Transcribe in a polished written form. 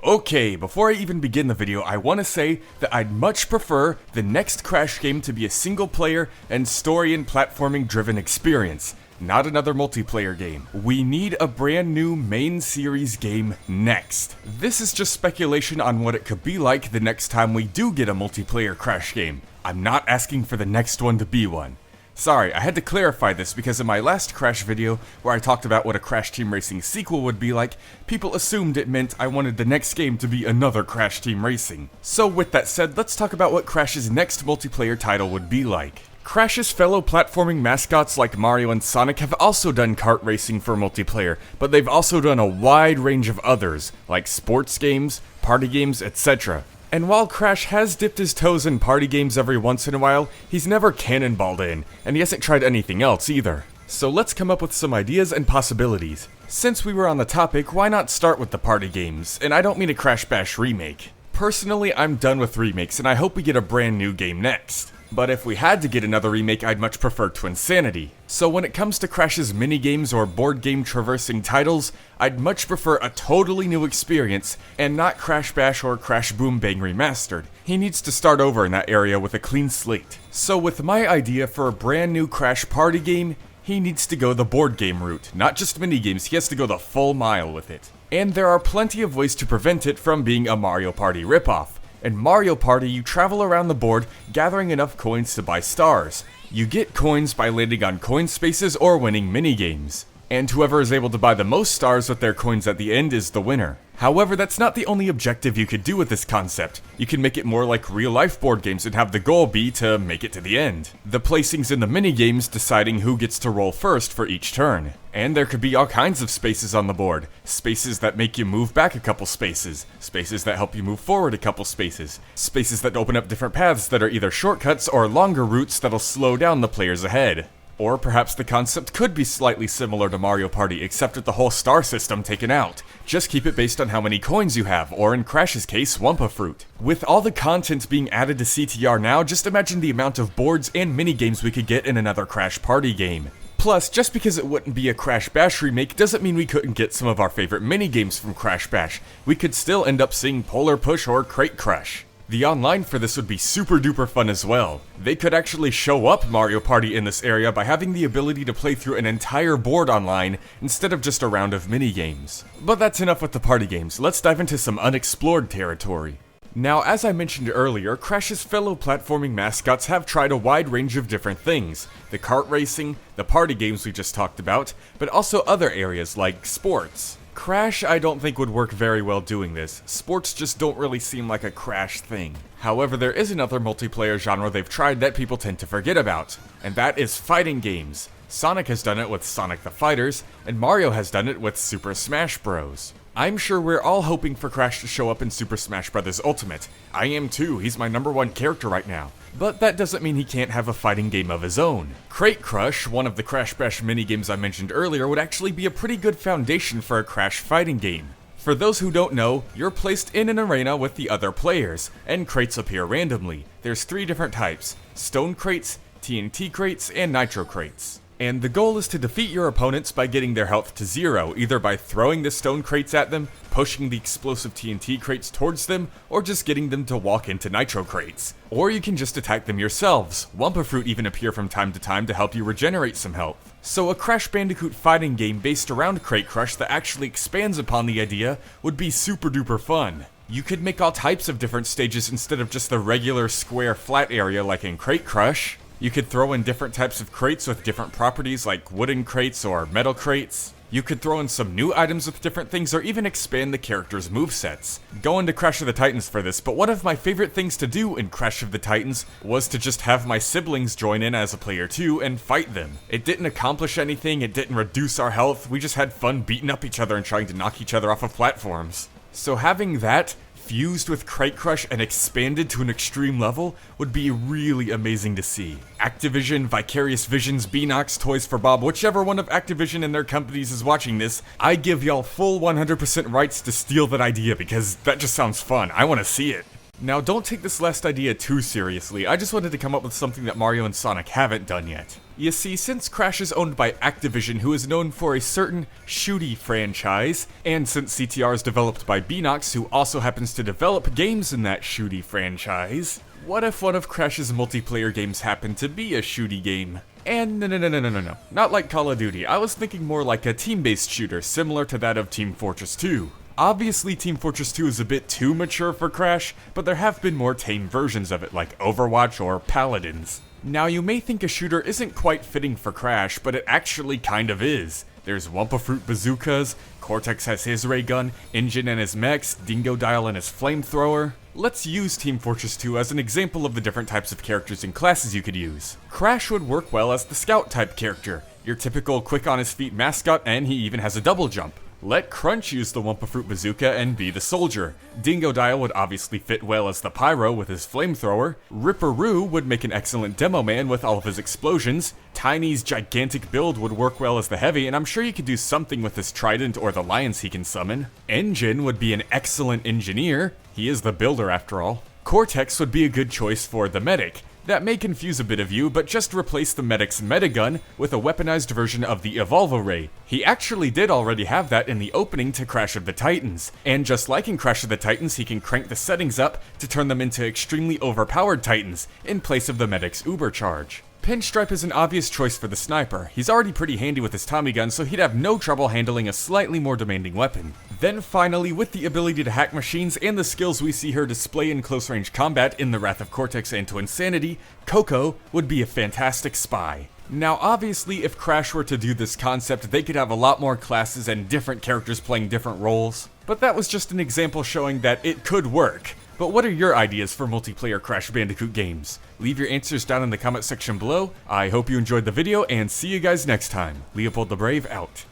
Okay, before I even begin the video, I want to say that I'd much prefer the next Crash game to be a single player and story and platforming driven experience, not another multiplayer game. We need a brand new main series game next. This is just speculation on what it could be like the next time we do get a multiplayer Crash game. I'm not asking for the next one to be one. Sorry, I had to clarify this because in my last Crash video, where I talked about what a Crash Team Racing sequel would be like, people assumed it meant I wanted the next game to be another Crash Team Racing. So with that said, let's talk about what Crash's next multiplayer title would be like. Crash's fellow platforming mascots like Mario and Sonic have also done kart racing for multiplayer, but they've also done a wide range of others, like sports games, party games, etc. And while Crash has dipped his toes in party games every once in a while, he's never cannonballed in, and he hasn't tried anything else either. So let's come up with some ideas and possibilities. Since we were on the topic, why not start with the party games? And I don't mean a Crash Bash remake. Personally, I'm done with remakes, and I hope we get a brand new game next. But if we had to get another remake, I'd much prefer Twinsanity. So when it comes to Crash's minigames or board game traversing titles, I'd much prefer a totally new experience, and not Crash Bash or Crash Boom Bang Remastered. He needs to start over in that area with a clean slate. So with my idea for a brand new Crash party game, he needs to go the board game route, not just minigames, he has to go the full mile with it. And there are plenty of ways to prevent it from being a Mario Party ripoff. In Mario Party, you travel around the board, gathering enough coins to buy stars. You get coins by landing on coin spaces or winning minigames. And whoever is able to buy the most stars with their coins at the end is the winner. However, that's not the only objective you could do with this concept. You can make it more like real-life board games and have the goal be to make it to the end. The placings in the minigames deciding who gets to roll first for each turn. And there could be all kinds of spaces on the board. Spaces that make you move back a couple spaces. Spaces that help you move forward a couple spaces. Spaces that open up different paths that are either shortcuts or longer routes that'll slow down the players ahead. Or perhaps the concept could be slightly similar to Mario Party, except with the whole star system taken out. Just keep it based on how many coins you have, or in Crash's case, Wumpa Fruit. With all the content being added to CTR now, just imagine the amount of boards and minigames we could get in another Crash Party game. Plus, just because it wouldn't be a Crash Bash remake doesn't mean we couldn't get some of our favorite minigames from Crash Bash. We could still end up seeing Polar Push or Crate Crush. The online for this would be super duper fun as well. They could actually show up Mario Party in this area by having the ability to play through an entire board online instead of just a round of minigames. But that's enough with the party games, let's dive into some unexplored territory. Now, as I mentioned earlier, Crash's fellow platforming mascots have tried a wide range of different things. The kart racing, the party games we just talked about, but also other areas like sports. Crash I don't think would work very well doing this. Sports just don't really seem like a Crash thing. However, there is another multiplayer genre they've tried that people tend to forget about, and that is fighting games. Sonic has done it with Sonic the Fighters, and Mario has done it with Super Smash Bros. I'm sure we're all hoping for Crash to show up in Super Smash Bros. Ultimate. I am too, he's my #1 character right now. But that doesn't mean he can't have a fighting game of his own. Crate Crush, one of the Crash Bash minigames I mentioned earlier, would actually be a pretty good foundation for a Crash fighting game. For those who don't know, you're placed in an arena with the other players, and crates appear randomly. There's 3 different types: stone crates, TNT crates, and nitro crates. And the goal is to defeat your opponents by getting their health to 0, either by throwing the stone crates at them, pushing the explosive TNT crates towards them, or just getting them to walk into nitro crates. Or you can just attack them yourselves. Wumpa Fruit even appear from time to time to help you regenerate some health. So a Crash Bandicoot fighting game based around Crate Crush that actually expands upon the idea would be super duper fun. You could make all types of different stages instead of just the regular square flat area like in Crate Crush. You could throw in different types of crates with different properties like wooden crates or metal crates. You could throw in some new items with different things or even expand the characters' movesets. Go into Crash of the Titans for this, but one of my favorite things to do in Crash of the Titans was to just have my siblings join in as a player too and fight them. It didn't accomplish anything, it didn't reduce our health, we just had fun beating up each other and trying to knock each other off of platforms. So having that fused with Crate Crush and expanded to an extreme level would be really amazing to see. Activision, Vicarious Visions, Beanox, Toys for Bob, whichever one of Activision and their companies is watching this, I give y'all full 100% rights to steal that idea because that just sounds fun. I want to see it. Now don't take this last idea too seriously, I just wanted to come up with something that Mario and Sonic haven't done yet. You see, since Crash is owned by Activision, who is known for a certain shooty franchise, and since CTR is developed by Beanox, who also happens to develop games in that shooty franchise, what if one of Crash's multiplayer games happened to be a shooty game? And no, not like Call of Duty, I was thinking more like a team-based shooter, similar to that of Team Fortress 2. Obviously, Team Fortress 2 is a bit too mature for Crash, but there have been more tame versions of it, like Overwatch or Paladins. Now, you may think a shooter isn't quite fitting for Crash, but it actually kind of is. There's Wumpa Fruit bazookas, Cortex has his ray gun, Injun and his mechs, Dingodile and his flamethrower. Let's use Team Fortress 2 as an example of the different types of characters and classes you could use. Crash would work well as the scout type character, your typical quick on his feet mascot, and he even has a double jump. Let Crunch use the Wumpa Fruit bazooka and be the soldier. Dingodile would obviously fit well as the pyro with his flamethrower. Ripperoo would make an excellent demo man with all of his explosions. Tiny's gigantic build would work well as the heavy, and I'm sure you could do something with his trident or the lions he can summon. Engine would be an excellent engineer. He is the builder after all. Cortex would be a good choice for the medic. That may confuse a bit of you, but just replace the medic's metagun with a weaponized version of the Evolve-Ray. He actually did already have that in the opening to Crash of the Titans, and just like in Crash of the Titans, he can crank the settings up to turn them into extremely overpowered titans, in place of the medic's uber charge. Pinstripe is an obvious choice for the sniper. He's already pretty handy with his Tommy gun, so he'd have no trouble handling a slightly more demanding weapon. Then finally, with the ability to hack machines and the skills we see her display in close-range combat in The Wrath of Cortex and to Insanity, Coco would be a fantastic spy. Now obviously, if Crash were to do this concept, they could have a lot more classes and different characters playing different roles. But that was just an example showing that it could work. But what are your ideas for multiplayer Crash Bandicoot games? Leave your answers down in the comment section below. I hope you enjoyed the video, and see you guys next time. LeopoldTheBrave out.